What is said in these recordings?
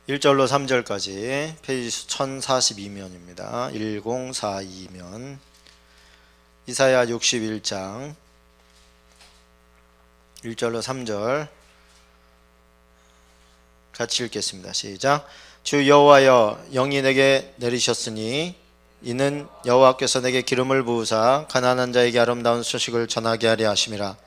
1절로 3절까지 페이지 수 1042면입니다. 1042면 이사야 61장 1절로 3절 같이 읽겠습니다. 시작. 주 여호와여, 영이 내게 내리셨으니 이는 여호와께서 내게 기름을 부으사 가난한 자에게 아름다운 소식을 전하게 하려 하심이라.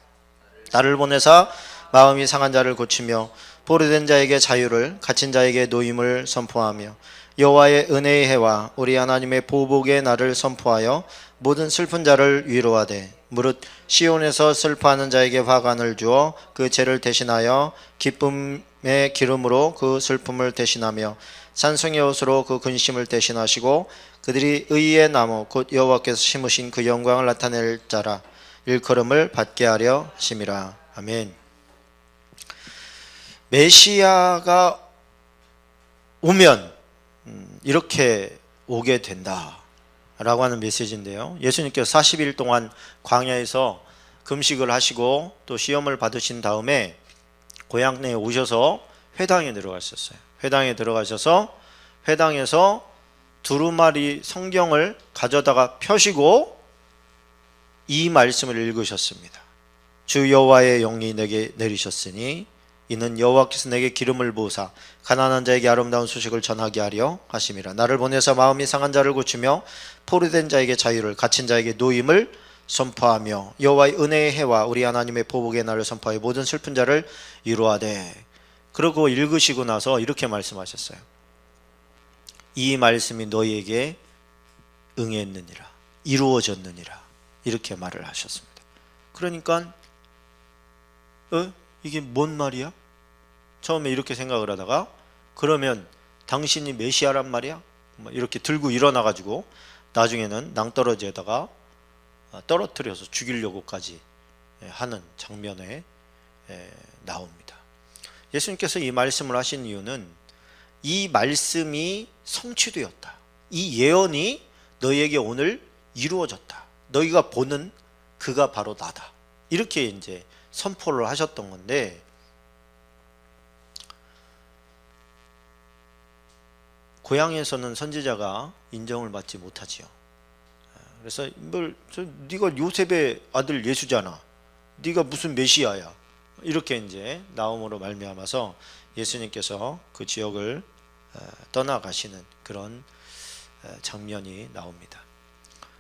나를 보내사 마음이 상한 자를 고치며 포로된 자에게 자유를, 갇힌 자에게 노임을 선포하며 여호와의 은혜의 해와 우리 하나님의 보복의 날을 선포하여 모든 슬픈 자를 위로하되 무릇 시온에서 슬퍼하는 자에게 화관을 주어 그 죄를 대신하여 기쁨의 기름으로 그 슬픔을 대신하며 찬송의 옷으로 그 근심을 대신하시고 그들이 의의 나무 곧 여호와께서 심으신 그 영광을 나타낼 자라 일컬음을 받게 하려 하심이라. 아멘. 메시아가 오면 이렇게 오게 된다 라고 하는 메시지인데요, 예수님께서 40일 동안 광야에서 금식을 하시고 또 시험을 받으신 다음에 고향에 오셔서 회당에 들어가셨어요. 회당에 들어가셔서 회당에서 두루마리 성경을 가져다가 펴시고 이 말씀을 읽으셨습니다. 주 여호와의 영이 내게 내리셨으니 이는 여호와께서 내게 기름을 부으사 가난한 자에게 아름다운 소식을 전하게 하려 하심이라. 나를 보내서 마음이 상한 자를 고치며 포로된 자에게 자유를, 갇힌 자에게 노임을 선포하며 여호와의 은혜의 해와 우리 하나님의 보복의 날을 선포하여 모든 슬픈 자를 위로하되. 그러고 읽으시고 나서 이렇게 말씀하셨어요. 이 말씀이 너희에게 응했느니라, 이루어졌느니라, 이렇게 말을 하셨습니다. 그러니까 이게 뭔 말이야? 처음에 이렇게 생각을 하다가 그러면 당신이 메시아란 말이야? 이렇게 들고 일어나가지고 나중에는 낭떠러지에다가 떨어뜨려서 죽이려고까지 하는 장면에 나옵니다. 예수님께서 이 말씀을 하신 이유는 이 말씀이 성취되었다, 이 예언이 너희에게 오늘 이루어졌다, 너희가 보는 그가 바로 나다, 이렇게 이제 선포를 하셨던 건데, 고향에서는 선지자가 인정을 받지 못하지요. 그래서 네가 요셉의 아들 예수잖아, 네가 무슨 메시아야, 이렇게 이제 나옴으로 말미암아서 예수님께서 그 지역을 떠나가시는 그런 장면이 나옵니다.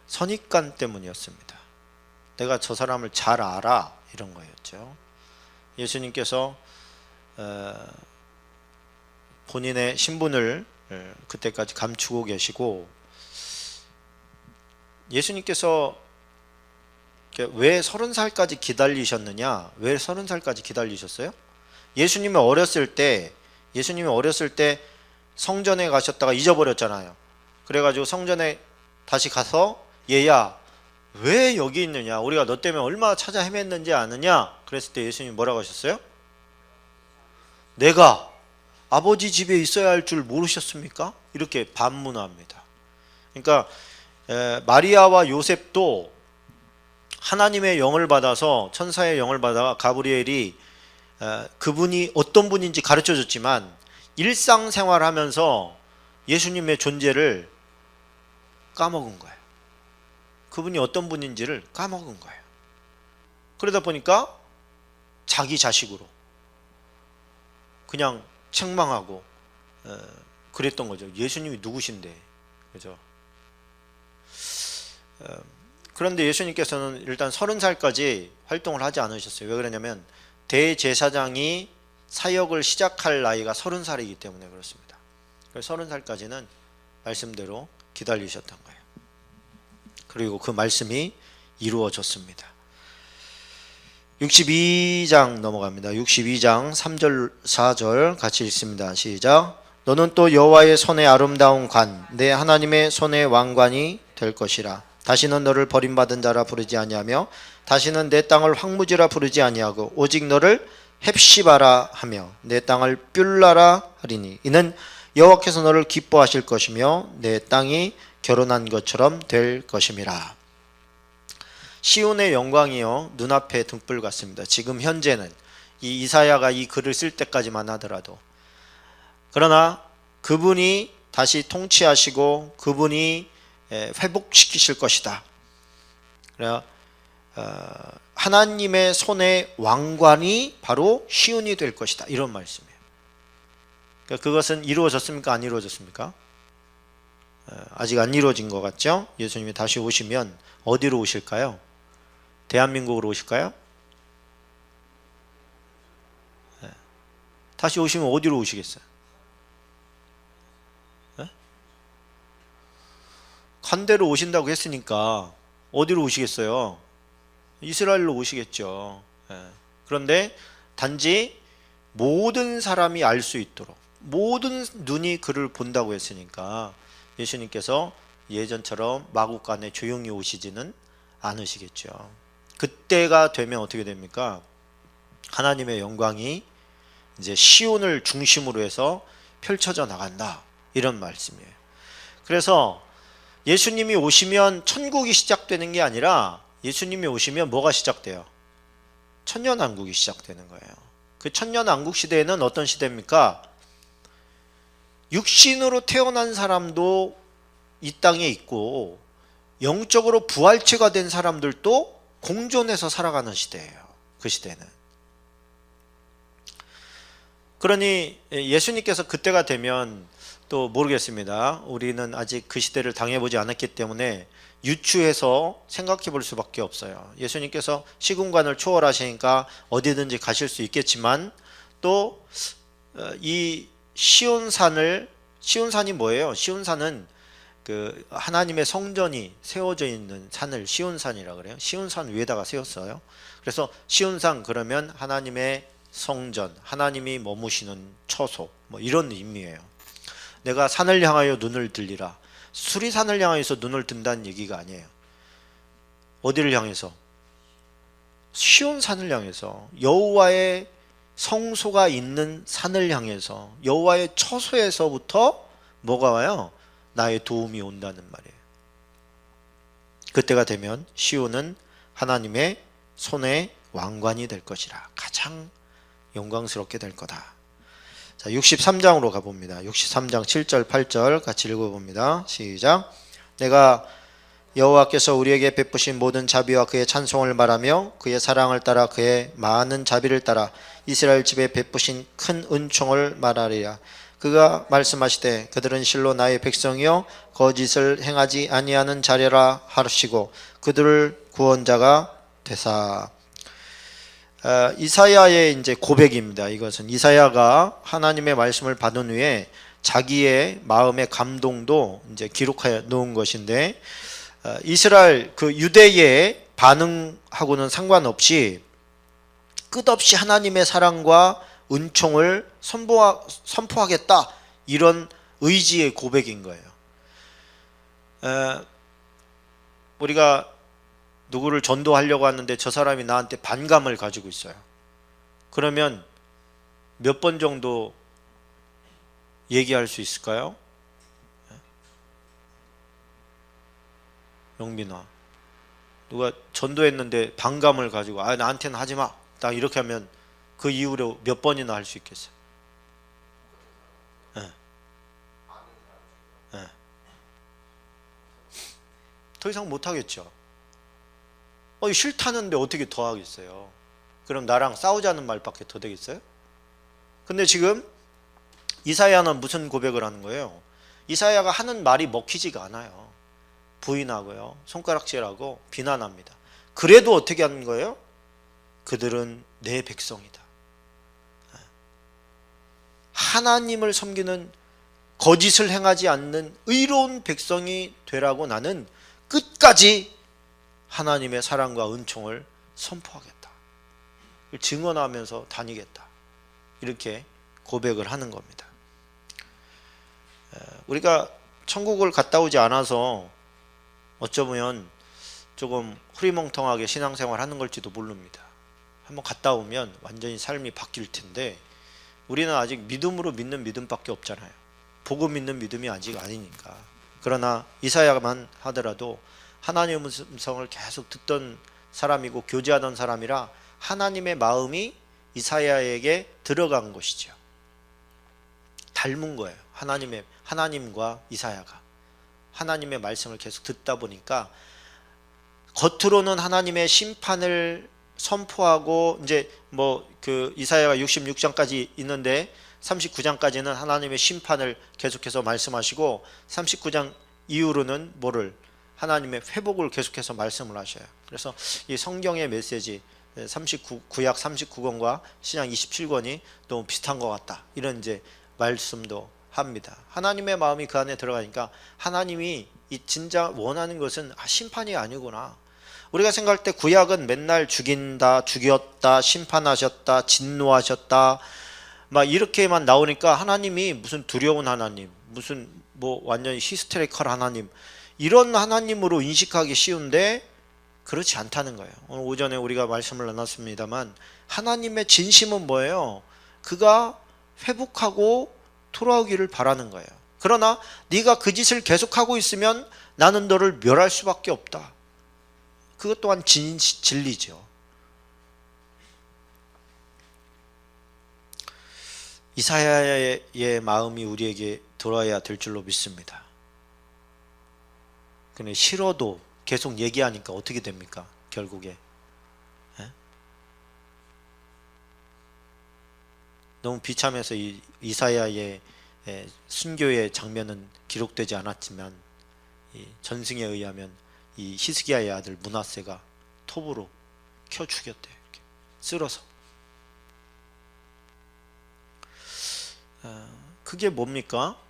선입관 때문이었습니다. 내가 저 사람을 잘 알아, 이런 거였죠. 예수님께서 본인의 신분을 그때까지 감추고 계시고, 예수님께서 왜 30살까지 기다리셨느냐? 왜 30살까지 기다리셨어요? 예수님이 어렸을 때 성전에 가셨다가 잊어버렸잖아요. 그래가지고 성전에 다시 가서 얘야 왜 여기 있느냐, 우리가 너 때문에 얼마나 찾아 헤맸는지 아느냐? 그랬을 때 예수님이 뭐라고 하셨어요? 내가 아버지 집에 있어야 할 줄 모르셨습니까? 이렇게 반문합니다. 그러니까 마리아와 요셉도 하나님의 영을 받아서, 천사의 영을 받아 가브리엘이 그분이 어떤 분인지 가르쳐줬지만 일상생활하면서 예수님의 존재를 까먹은 거예요. 그분이 어떤 분인지를 까먹은 거예요. 그러다 보니까 자기 자식으로 그냥 책망하고 그랬던 거죠. 예수님이 누구신데, 그죠? 그런데 예수님께서는 일단 30살까지 활동을 하지 않으셨어요. 왜 그러냐면 대제사장이 사역을 시작할 나이가 30살이기 때문에 그렇습니다. 그래서 30살까지는 말씀대로 기다리셨던 거예요. 그리고 그 말씀이 이루어졌습니다. 62장 넘어갑니다. 62장 3절 4절 같이 읽습니다. 시작. 너는 또 여호와의 손의 아름다운 관, 내 하나님의 손의 왕관이 될 것이라. 다시는 너를 버림받은 자라 부르지 아니하며 다시는 내 땅을 황무지라 부르지 아니하고 오직 너를 헵시바라 하며 내 땅을 뷸라라 하리니 이는 여호와께서 너를 기뻐하실 것이며 내 땅이 결혼한 것처럼 될 것임이라. 시온의 영광이요 눈앞에 등불 같습니다. 지금 현재는 이 이사야가 이 글을 쓸 때까지만 하더라도. 그러나 그분이 다시 통치하시고 그분이 회복시키실 것이다. 그래서 하나님의 손의 왕관이 바로 시온이 될 것이다. 이런 말씀이에요. 그러니까 그것은 이루어졌습니까? 안 이루어졌습니까? 아직 안 이루어진 것 같죠? 예수님이 다시 오시면 어디로 오실까요? 대한민국으로 오실까요? 다시 오시면 어디로 오시겠어요? 간 데로 오신다고 했으니까 어디로 오시겠어요? 이스라엘로 오시겠죠. 그런데 단지 모든 사람이 알 수 있도록 모든 눈이 그를 본다고 했으니까 예수님께서 예전처럼 마구간에 조용히 오시지는 않으시겠죠. 그때가 되면 어떻게 됩니까? 하나님의 영광이 이제 시온을 중심으로 해서 펼쳐져 나간다. 이런 말씀이에요. 그래서 예수님이 오시면 천국이 시작되는 게 아니라 예수님이 오시면 뭐가 시작돼요? 천년왕국이 시작되는 거예요. 그 천년왕국 시대에는 어떤 시대입니까? 육신으로 태어난 사람도 이 땅에 있고 영적으로 부활체가 된 사람들도 공존해서 살아가는 시대예요. 그 시대는. 그러니 예수님께서 그때가 되면 또 모르겠습니다. 우리는 아직 그 시대를 당해보지 않았기 때문에 유추해서 생각해 볼 수밖에 없어요. 예수님께서 시공간을 초월하시니까 어디든지 가실 수 있겠지만 또 이 시온산이 뭐예요? 시온산은 그 하나님의 성전이 세워져 있는 산을 시온산이라 그래요. 시온산 위에다가 세웠어요. 그래서 시온산 그러면 하나님의 성전, 하나님이 머무시는 처소, 뭐 이런 의미예요. 내가 산을 향하여 눈을 들리라. 수리산을 향해서 눈을 든다는 얘기가 아니에요. 어디를 향해서? 시온산을 향해서, 여호와의 성소가 있는 산을 향해서, 여호와의 처소에서부터 뭐가 와요? 나의 도움이 온다는 말이에요. 그때가 되면 시온은 하나님의 손의 왕관이 될 것이라. 가장 영광스럽게 될 거다. 자, 63장으로 가봅니다. 63장 7절 8절 같이 읽어봅니다. 시작. 내가 여호와께서 우리에게 베푸신 모든 자비와 그의 찬송을 말하며 그의 사랑을 따라 그의 많은 자비를 따라 이스라엘 집에 베푸신 큰 은총을 말하리라. 그가 말씀하시되 그들은 실로 나의 백성이요 거짓을 행하지 아니하는 자녀라 하시고 그들을 구원자가 되사. 이사야의 이제 고백입니다. 이것은 이사야가 하나님의 말씀을 받은 후에 자기의 마음의 감동도 이제 기록해 놓은 것인데, 이스라엘 그 유대의 반응하고는 상관없이 끝없이 하나님의 사랑과 은총을 선포하겠다, 이런 의지의 고백인 거예요. 우리가 누구를 전도하려고 하는데 저 사람이 나한테 반감을 가지고 있어요. 그러면 몇 번 정도 얘기할 수 있을까요? 영빈아, 누가 전도했는데 반감을 가지고 나한테는 하지 마, 딱 이렇게 하면 그 이후로 몇 번이나 할 수 있겠어요? 더 이상 못 하겠죠. 싫다는데 어떻게 더 하겠어요? 그럼 나랑 싸우자는 말밖에 더 되겠어요? 근데 지금 이사야는 무슨 고백을 하는 거예요? 이사야가 하는 말이 먹히지가 않아요. 부인하고요, 손가락질하고 비난합니다. 그래도 어떻게 하는 거예요? 그들은 내 백성이다. 하나님을 섬기는, 거짓을 행하지 않는 의로운 백성이 되라고 나는 끝까지 하나님의 사랑과 은총을 선포하겠다, 증언하면서 다니겠다, 이렇게 고백을 하는 겁니다. 우리가 천국을 갔다 오지 않아서 어쩌면 조금 흐리멍텅하게 신앙생활 하는 걸지도 모릅니다. 한번 갔다 오면 완전히 삶이 바뀔 텐데, 우리는 아직 믿음으로 믿는 믿음밖에 없잖아요. 보고 믿는 믿음이 아직 아니니까. 그러나 이사야만 하더라도 하나님의 음성을 계속 듣던 사람이고 교제하던 사람이라 하나님의 마음이 이사야에게 들어간 것이죠. 닮은 거예요. 하나님과 이사야가 하나님의 말씀을 계속 듣다 보니까 겉으로는 하나님의 심판을 선포하고 이제 뭐 그 이사야가 66장까지 있는데 39장까지는 하나님의 심판을 계속해서 말씀하시고 39장 이후로는 뭐를 하나님의 회복을 계속해서 말씀을 하셔요. 그래서 이 성경의 메시지 구약 39권과 신약 27권이 너무 비슷한 것 같다. 이런 이제 말씀도 합니다. 하나님의 마음이 그 안에 들어가니까 하나님이 이 진짜 원하는 것은 심판이 아니구나. 우리가 생각할 때 구약은 맨날 죽인다, 죽였다, 심판하셨다, 진노하셨다 막 이렇게만 나오니까 하나님이 무슨 두려운 하나님, 무슨 뭐 완전히 히스테리컬 하나님 이런 하나님으로 인식하기 쉬운데 그렇지 않다는 거예요. 오늘 오전에 우리가 말씀을 나눴습니다만 하나님의 진심은 뭐예요? 그가 회복하고 돌아오기를 바라는 거예요. 그러나 네가 그 짓을 계속하고 있으면 나는 너를 멸할 수밖에 없다. 그것 또한 진리죠. 이사야의 마음이 우리에게 돌아야 될 줄로 믿습니다. 근데 싫어도 계속 얘기하니까 어떻게 됩니까? 결국에 너무 비참해서 이 이사야의 순교의 장면은 기록되지 않았지만 이 전승에 의하면 이 히스기야의 아들 므낫세가 톱으로 켜 죽였대요. 이렇게 쓸어서. 그게 뭡니까?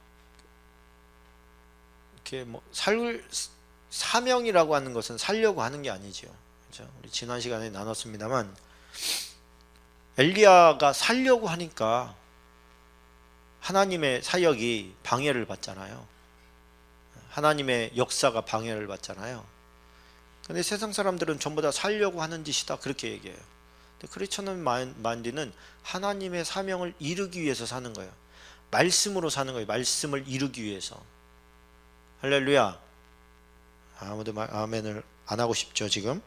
이렇게 뭐 사명이라고 하는 것은 살려고 하는 게 아니죠. 그렇죠? 우리 지난 시간에 나눴습니다만 엘리야가 살려고 하니까 하나님의 사역이 방해를 받잖아요. 하나님의 역사가 방해를 받잖아요. 근데 세상 사람들은 전부 다 살려고 하는 짓이다 그렇게 얘기해요. 근데 크리스천 마인드는 하나님의 사명을 이루기 위해서 사는 거예요. 말씀으로 사는 거예요. 말씀을 이루기 위해서. 할렐루야. 아무도 아멘을 안 하고 싶죠 지금.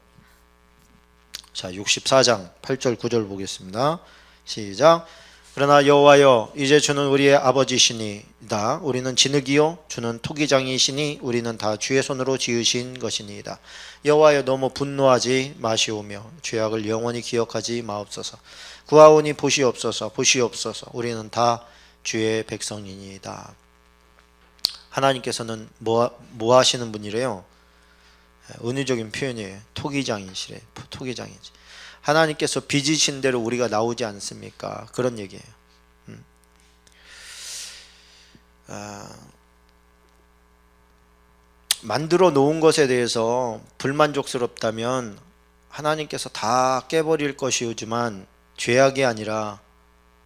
자 64장 8절 9절 보겠습니다. 시작. 그러나 여호와여 이제 주는 우리의 아버지시니이다. 우리는 진흙이요 주는 토기장이시니 우리는 다 주의 손으로 지으신 것이니이다. 여호와여 너무 분노하지 마시오며 죄악을 영원히 기억하지 마옵소서. 구하오니 보시옵소서 보시옵소서. 우리는 다 주의 백성이니이다. 하나님께서는 뭐 하시는 분이래요? 은유적인 표현이에요. 토기장이시래. 토기장이지. 하나님께서 빚으신 대로 우리가 나오지 않습니까? 그런 얘기예요. 만들어 놓은 것에 대해서 불만족스럽다면 하나님께서 다 깨버릴 것이오지만 죄악이 아니라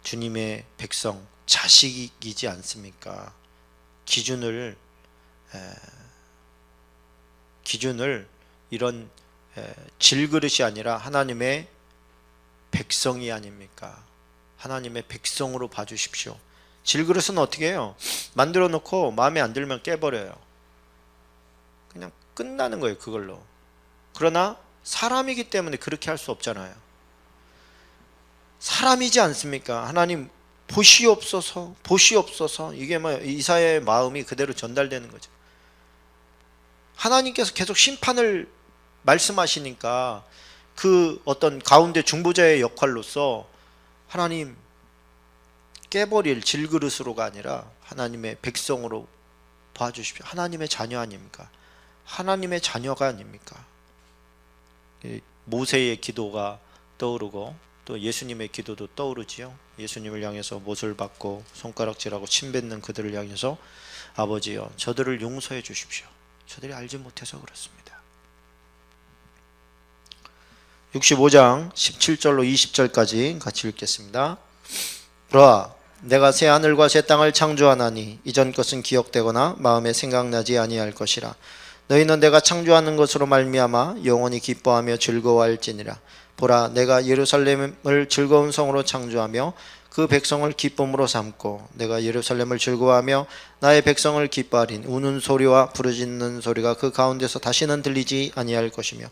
주님의 백성, 자식이지 않습니까? 기준을 이런 질그릇이 아니라 하나님의 백성이 아닙니까? 하나님의 백성으로 봐주십시오. 질그릇은 어떻게 해요? 만들어 놓고 마음에 안 들면 깨버려요. 그냥 끝나는 거예요 그걸로. 그러나 사람이기 때문에 그렇게 할 수 없잖아요. 사람이지 않습니까? 하나님 보시옵소서 보시옵소서. 이게 뭐 이사야의 마음이 그대로 전달되는 거죠. 하나님께서 계속 심판을 말씀하시니까 그 어떤 가운데 중보자의 역할로서 하나님 깨버릴 질그릇으로가 아니라 하나님의 백성으로 봐주십시오. 하나님의 자녀 아닙니까? 하나님의 자녀가 아닙니까? 모세의 기도가 떠오르고 또 예수님의 기도도 떠오르지요. 예수님을 향해서 못을 받고 손가락질하고 침 뱉는 그들을 향해서 아버지여 저들을 용서해 주십시오. 저들이 알지 못해서 그렇습니다. 65장 17절로 20절까지 같이 읽겠습니다. 보라 내가 새 하늘과 새 땅을 창조하나니 이전 것은 기억되거나 마음에 생각나지 아니할 것이라. 너희는 내가 창조하는 것으로 말미암아 영원히 기뻐하며 즐거워할지니라. 보라 내가 예루살렘을 즐거운 성으로 창조하며 그 백성을 기쁨으로 삼고 내가 예루살렘을 즐거워하며 나의 백성을 기뻐하리니 우는 소리와 부르짖는 소리가 그 가운데서 다시는 들리지 아니할 것이며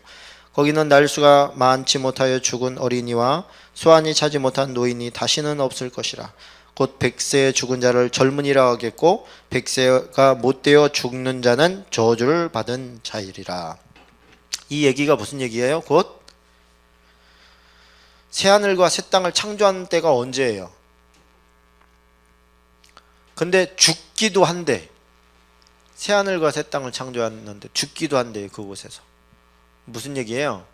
거기는 날수가 많지 못하여 죽은 어린이와 수완이 차지 못한 노인이 다시는 없을 것이라. 곧 백세에 죽은 자를 젊은이라 하겠고 백세가 못되어 죽는 자는 저주를 받은 자이리라. 이 얘기가 무슨 얘기예요? 곧 새하늘과 새 땅을 창조하는 때가 언제예요? 근데 죽기도 한데, 새하늘과 새 땅을 창조하는데 죽기도 한데, 그곳에서 무슨 얘기예요?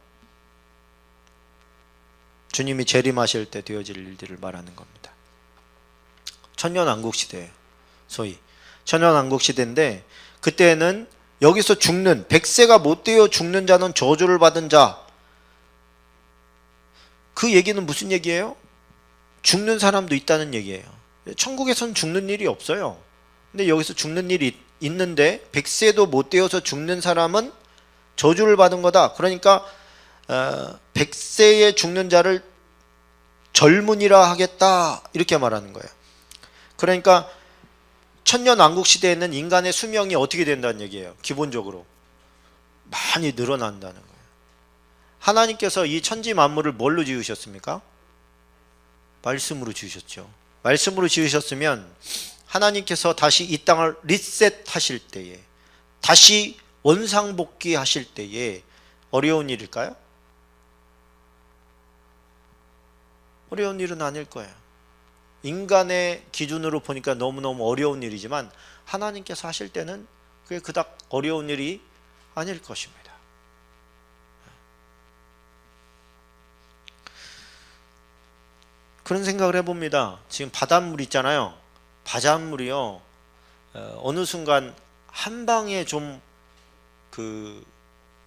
주님이 재림하실 때 되어질 일들을 말하는 겁니다. 천년왕국 시대예요. 소위 천년왕국 시대인데, 그때는 여기서 죽는, 백세가 못되어 죽는 자는 저주를 받은 자, 그 얘기는 무슨 얘기예요? 죽는 사람도 있다는 얘기예요. 천국에서는 죽는 일이 없어요. 근데 여기서 죽는 일이 있는데 백세도 못되어서 죽는 사람은 저주를 받은 거다. 그러니까 백세에 죽는 자를 젊은이라 하겠다, 이렇게 말하는 거예요. 그러니까 천년왕국 시대에는 인간의 수명이 어떻게 된다는 얘기예요? 기본적으로 많이 늘어난다는 거예요. 하나님께서 이 천지 만물을 뭘로 지으셨습니까? 말씀으로 지으셨죠. 말씀으로 지으셨으면 하나님께서 다시 이 땅을 리셋하실 때에, 다시 원상복귀 하실 때에 어려운 일일까요? 어려운 일은 아닐 거예요. 인간의 기준으로 보니까 너무너무 어려운 일이지만 하나님께서 하실 때는 그게 그닥 어려운 일이 아닐 것입니다. 그런 생각을 해봅니다. 지금 바닷물 있잖아요. 바닷물이요, 어느 순간 한 방에 좀 그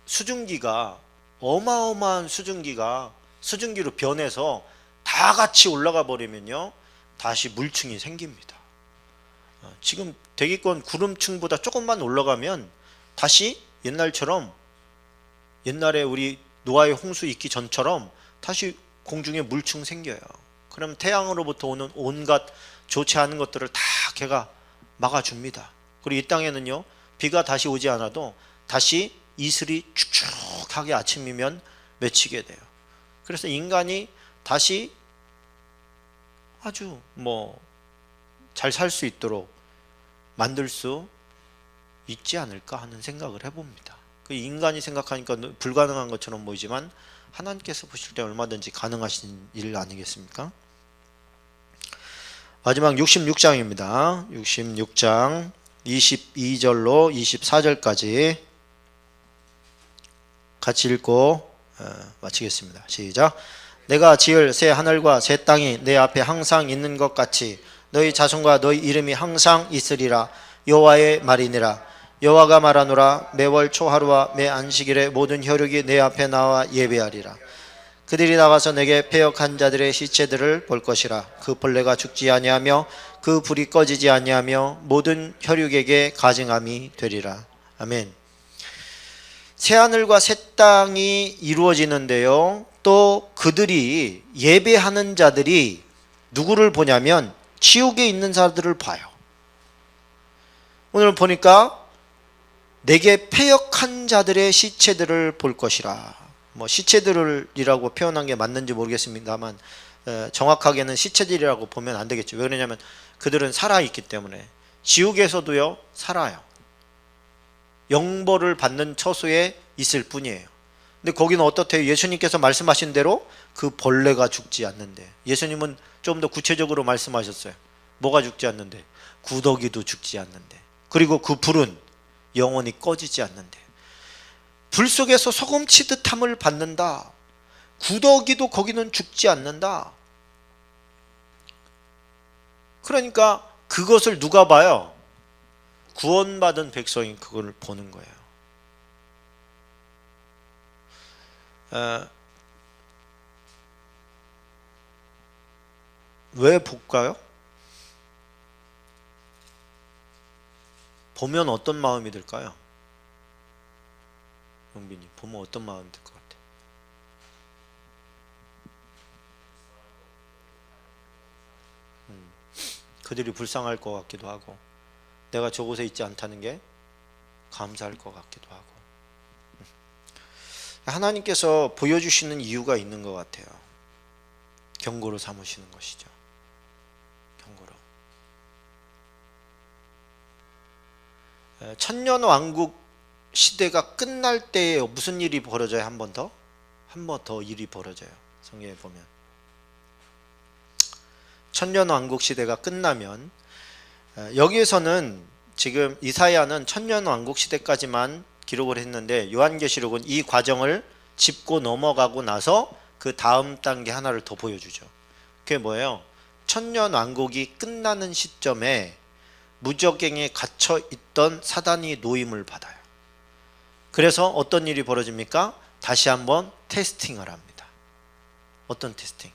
수증기가, 어마어마한 수증기로 변해서 다 같이 올라가 버리면요, 다시 물층이 생깁니다. 지금 대기권 구름층보다 조금만 올라가면 다시 옛날처럼, 옛날에 우리 노아의 홍수 있기 전처럼 다시 공중에 물층 생겨요. 그럼 태양으로부터 오는 온갖 좋지 않은 것들을 다 걔가 막아줍니다. 그리고 이 땅에는요, 비가 다시 오지 않아도 다시 이슬이 축축하게 아침이면 맺히게 돼요. 그래서 인간이 다시 아주 잘 살 수 있도록 만들 수 있지 않을까 하는 생각을 해봅니다. 그 인간이 생각하니까 불가능한 것처럼 보이지만 하나님께서 보실 때 얼마든지 가능하신 일 아니겠습니까? 마지막 66장입니다. 66장 22절로 24절까지 같이 읽고 마치겠습니다. 시작. 내가 지을 새 하늘과 새 땅이 내 앞에 항상 있는 것 같이 너희 자손과 너희 이름이 항상 있으리라. 여호와의 말이니라. 여호와가 말하노라. 매월 초하루와 매 안식일에 모든 혈육이 내 앞에 나와 예배하리라. 그들이 나가서 내게 패역한 자들의 시체들을 볼 것이라. 그 벌레가 죽지 아니하며 그 불이 꺼지지 아니하며 모든 혈육에게 가증함이 되리라. 아멘. 새하늘과 새 땅이 이루어지는데요, 또 그들이 예배하는 자들이 누구를 보냐면 지옥에 있는 자들을 봐요. 오늘 보니까 내게 패역한 자들의 시체들을 볼 것이라. 시체들이라고 표현한 게 맞는지 모르겠습니다만 정확하게는 시체들이라고 보면 안 되겠죠. 왜 그러냐면 그들은 살아있기 때문에. 지옥에서도요, 살아요. 영벌을 받는 처소에 있을 뿐이에요. 근데 거기는 어떻대요? 예수님께서 말씀하신 대로 그 벌레가 죽지 않는데. 예수님은 좀 더 구체적으로 말씀하셨어요. 뭐가 죽지 않는데? 구더기도 죽지 않는데. 그리고 그 불은 영원히 꺼지지 않는데. 불 속에서 소금치듯함을 받는다. 구더기도 거기는 죽지 않는다. 그러니까 그것을 누가 봐요? 구원받은 백성이 그걸 보는 거예요. 왜 볼까요? 보면 어떤 마음이 들까요? 영빈이, 보면 어떤 마음이 들 것 같아? 그들이 불쌍할 것 같기도 하고, 내가 저곳에 있지 않다는 게 감사할 것 같기도 하고. 하나님께서 보여주시는 이유가 있는 것 같아요. 경고로 삼으시는 것이죠. 경고로. 천년 왕국 시대가 끝날 때에 무슨 일이 벌어져요? 한 번 더 일이 벌어져요. 성경에 보면 천년 왕국 시대가 끝나면, 여기에서는 지금 이사야는 천년 왕국 시대까지만 기록을 했는데 요한계시록은 이 과정을 짚고 넘어가고 나서 그 다음 단계 하나를 더 보여주죠. 그게 뭐예요? 천년 왕국이 끝나는 시점에 무적행에 갇혀 있던 사단이 노임을 받아요. 그래서 어떤 일이 벌어집니까? 다시 한번 테스팅을 합니다. 어떤 테스팅?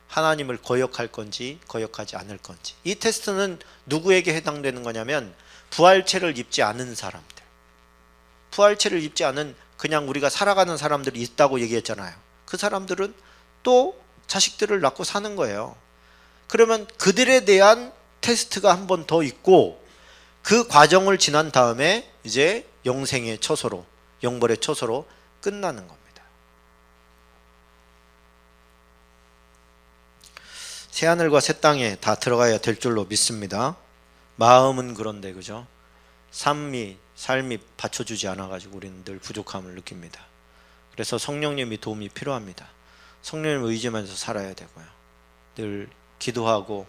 하나님을 거역할 건지 거역하지 않을 건지. 이 테스트는 누구에게 해당되는 거냐면 부활체를 입지 않은 사람들, 부활체를 입지 않은 그냥 우리가 살아가는 사람들이 있다고 얘기했잖아요. 그 사람들은 또 자식들을 낳고 사는 거예요. 그러면 그들에 대한 테스트가 한 번 더 있고, 그 과정을 지난 다음에 이제 영생의 처소로, 영벌의 처소로 끝나는 겁니다. 새하늘과 새 땅에 다 들어가야 될 줄로 믿습니다. 마음은 그런데, 그죠? 삶이 받쳐주지 않아가지고 우리는 늘 부족함을 느낍니다. 그래서 성령님이 도움이 필요합니다. 성령님 의지하면서 살아야 되고요. 늘 기도하고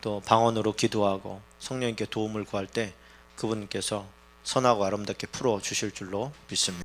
또 방언으로 기도하고 성령님께 도움을 구할 때 그분께서 선하고 아름답게 풀어 주실 줄로 믿습니다.